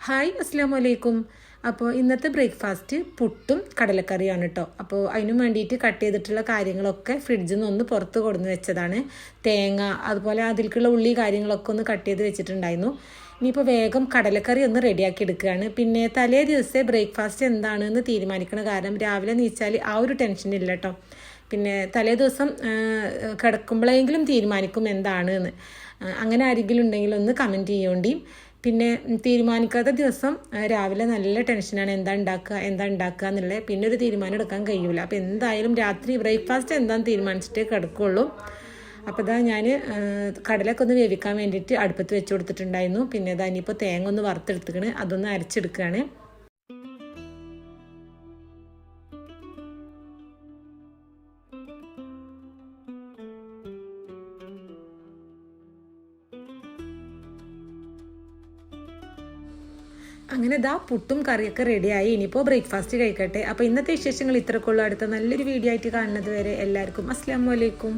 Hi അസ്സാം വലൈക്കും. അപ്പോൾ ഇന്നത്തെ ബ്രേക്ക്ഫാസ്റ്റ് പുട്ടും കടലക്കറിയാണ് കേട്ടോ. അപ്പോൾ അതിനു വേണ്ടിയിട്ട് കട്ട് ചെയ്തിട്ടുള്ള കാര്യങ്ങളൊക്കെ ഫ്രിഡ്ജിൽ നിന്ന് ഒന്ന് പുറത്ത് കൊടുന്ന് വെച്ചതാണ്. തേങ്ങ അതുപോലെ അതിലേക്കുള്ള ഉള്ളി കാര്യങ്ങളൊക്കെ ഒന്ന് കട്ട് ചെയ്ത് വെച്ചിട്ടുണ്ടായിരുന്നു. ഇനിയിപ്പോൾ വേഗം കടലക്കറി ഒന്ന് റെഡിയാക്കി എടുക്കുകയാണ്. പിന്നെ തലേ ദിവസത്തെ ബ്രേക്ക്ഫാസ്റ്റ് എന്താണെന്ന് തീരുമാനിക്കണം. കാരണം രാവിലെ നീച്ചാൽ ആ ഒരു ടെൻഷൻ ഇല്ല കേട്ടോ. പിന്നെ തലേ ദിവസം കിടക്കുമ്പോഴെങ്കിലും തീരുമാനിക്കും എന്താണ് എന്ന്. അങ്ങനെ ആരെങ്കിലും ഉണ്ടെങ്കിൽ ഒന്ന് കമൻറ്റ് ചെയ്യേണ്ടിയും. പിന്നെ തീരുമാനിക്കാത്ത ദിവസം രാവിലെ നല്ല ടെൻഷനാണ്, എന്താ ഉണ്ടാക്കുക എന്നുള്ളത്. പിന്നെ ഒരു തീരുമാനം എടുക്കാൻ കഴിയില്ല. അപ്പോൾ എന്തായാലും രാത്രി ബ്രേക്ക്ഫാസ്റ്റ് എന്താണെന്ന് തീരുമാനിച്ചിട്ടേ കിടക്കുകയുള്ളൂ. അപ്പോൾ ഇതാ ഞാൻ കടലൊക്കെ ഒന്ന് വേവിക്കാൻ വേണ്ടിയിട്ട് അടുപ്പത്ത് വെച്ച് കൊടുത്തിട്ടുണ്ടായിരുന്നു. പിന്നെ ഇതാ ഇനിയിപ്പോൾ തേങ്ങ ഒന്ന് വറുത്തെടുത്തിക്കണ്, അതൊന്ന് അരച്ചെടുക്കുകയാണ്. അങ്ങനെ ഇതാ പുട്ടും കറിയൊക്കെ റെഡിയായി. ഇനിയിപ്പോൾ ബ്രേക്ക്ഫാസ്റ്റ് കഴിക്കട്ടെ. അപ്പോൾ ഇന്നത്തെ വിശേഷങ്ങൾ ഇത്രക്കുള്ളൂ. അടുത്ത നല്ലൊരു വീഡിയോ ആയിട്ട് കാണുന്നത് വരെ എല്ലാവർക്കും അസ്സലാമു അലൈക്കും.